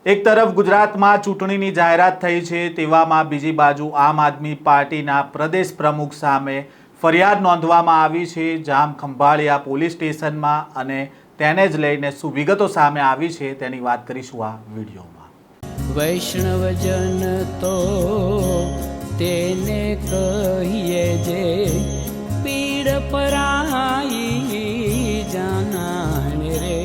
એક તરફ ગુજરાતમાં ચૂંટણીની જાહેરાત થઈ છે, તેવામાં બીજી બાજુ આમ આદમી પાર્ટીના પ્રદેશ પ્રમુખ સામે ફરિયાદ નોંધવામાં આવી છે જામ ખંભાળિયા પોલીસ સ્ટેશનમાં, અને તેને જ લઈને શું વિગતો સામે આવી છે તેની વાત કરીશું આ વિડીયોમાં। વૈષ્ણવજન તો તેને કહીએ જે પીડ પરાઈ જાનાને રે।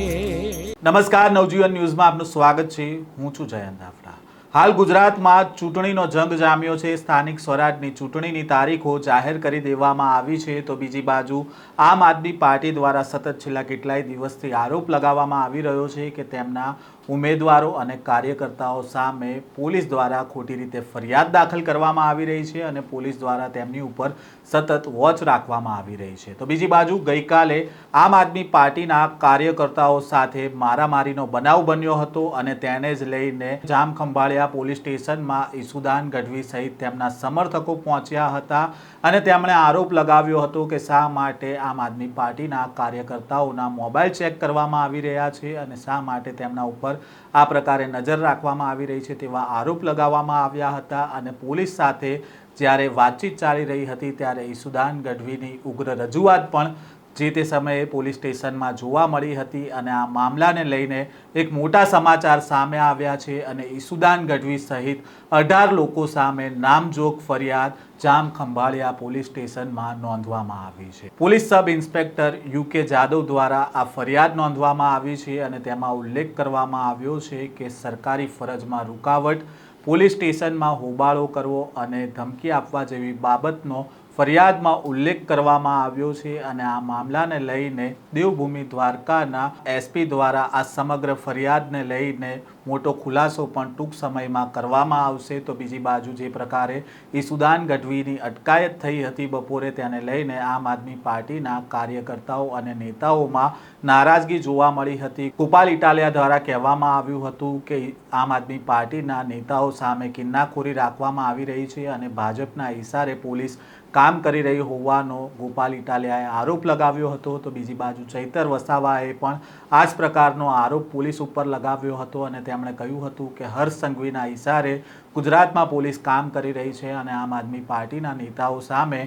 નમસ્કાર, નવજીવન ન્યૂઝમાં આપનું સ્વાગત છે। હું છું જયંત દાફડા। હાલ ગુજરાતમાં ચૂંટણીનો જંગ જામ્યો છે। સ્થાનિક સ્વરાજની ચૂંટણીની તારીખો જાહેર કરી દેવામાં આવી છે, તો બીજી બાજુ આમ આદમી પાર્ટી દ્વારા સતત છેલ્લા કેટલાય દિવસથી આરોપ લગાવવામાં આવી રહ્યો છે કે તેમના ઉમેદવારો અને કાર્યકર્તાઓ સામે પોલીસ દ્વારા ખોટી રીતે ફરિયાદ દાખલ કરવામાં આવી રહી છે અને પોલીસ દ્વારા તેમની ઉપર સતત વોચ રાખવામાં આવી રહી છે। તો બીજી બાજુ ગઈકાલે આમ આદમી પાર્ટીના કાર્યકર્તાઓ સાથે મારામારીનો બનાવ બન્યો હતો અને તેને જ લઈને જામ ખંભાળિયા પોલીસ સ્ટેશનમાં ઈસુદાન ગઢવી સહિત તેમના સમર્થકો પહોંચ્યા હતા અને તેમણે આરોપ લગાવ્યો હતો કે શા માટે આમ આદમી પાર્ટીના કાર્યકર્તાઓના મોબાઈલ ચેક કરવામાં આવી રહ્યા છે અને શા માટે તેમના ઉપર આ પ્રકારે નજર રાખવામાં આવી રહી છે તેવા આરોપ લગાવવામાં આવ્યા હતા। અને પોલીસ સાથે જ્યારે વાતચીત ચાલી રહી હતી ત્યારે ઈસુદાન ગઢવીની ઉગ્ર રજૂઆત પણ જે તે સમયે પોલીસ સ્ટેશનમાં જોવા મળી હતી અને આ મામલાને લઈને એક મોટા સમાચાર સામે આવ્યા છે અને ઈસુદાન ગઢવી સહિત 18 લોકો સામે નામજોગ ફરિયાદ જામ ખંભાળિયા પોલીસ સ્ટેશનમાં નોંધવામાં આવી છે। Police sub inspector U K Jadav દ્વારા આ ફરિયાદ નોંધવામાં આવી છે અને તેમાં ઉલ્લેખ કરવામાં આવ્યો છે કે સરકારી ફરજમાં રૂકાવટ, પોલીસ સ્ટેશનમાં હોબાળો કરવો અને ધમકી આપવા જેવી બાબતનો ફરિયાદમાં ઉલ્લેખ કરવામાં આવ્યો છે અને આ મામલાને લઈને દેવભૂમિ દ્વારકાના એસપી દ્વારા આ સમગ્ર ફરિયાદને લઈને મોટો ખુલાસો પણ ટૂંક સમયમાં કરવામાં આવશે। તો બીજી બાજુ જે પ્રકારે ઈસુદાન ગઢવીની અટકાયત થઈ હતી બપોરે, તેને લઈને આમ આદમી પાર્ટીના કાર્યકર્તાઓ અને નેતાઓમાં નારાજગી જોવા મળી હતી। ગોપાલ ઇટાલિયા દ્વારા કહેવામાં આવ્યું હતું કે આમ આદમી પાર્ટીના નેતાઓ સામે કિન્નાખોરી રાખવામાં આવી રહી છે અને ભાજપના ઇશારે પોલીસ કામ કરી રહી હોવાનો ગોપાલ ઇટાલિયાએ આરોપ લગાવ્યો હતો। તો બીજી બાજુ ચૈતર વસાવાએ પણ આ જ પ્રકારનો આરોપ પોલીસ ઉપર લગાવ્યો હતો અને તેમણે કહ્યું હતું કે હર્ષ સંઘવીના ઇશારે ગુજરાતમાં પોલીસ કામ કરી રહી છે અને આમ આદમી પાર્ટીના નેતાઓ સામે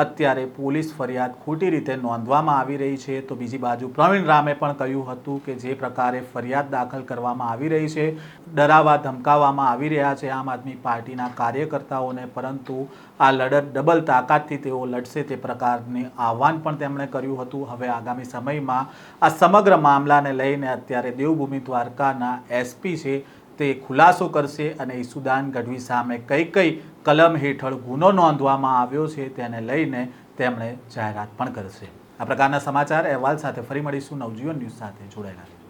અત્યારે પોલીસ ફરિયાદ ખોટી રીતે નોંધવામાં આવી રહી છે। તો બીજી બાજુ પ્રવીણ રામે પણ કહ્યું હતું કે જે પ્રકારે ફરિયાદ દાખલ કરવામાં આવી રહી છે, ડરાવવા ધમકાવવામાં આવી રહ્યા છે આમ આદમી પાર્ટીના કાર્યકર્તાઓને, પરંતુ આ લડત ડબલ તાકાતથી તેઓ લડશે તે પ્રકારની આહવાન પણ તેમણે કર્યું હતું। હવે આગામી સમયમાં આ સમગ્ર મામલાને લઈને અત્યારે દેવભૂમિ દ્વારકાના એસપી છે તે ખુલાસો કરશે અને ઈસુદાન ગઢવી સામે કઈ કલમ હેઠળ ગુનો નોંધવામાં આવ્યો છે તેને લઈને તેમણે જાહેરાત પણ કરશે। આ પ્રકારના સમાચાર અહેવાલ સાથે ફરી મળીશું। નવજીવન ન્યૂઝ સાથે જોડાયેલા રહેજો।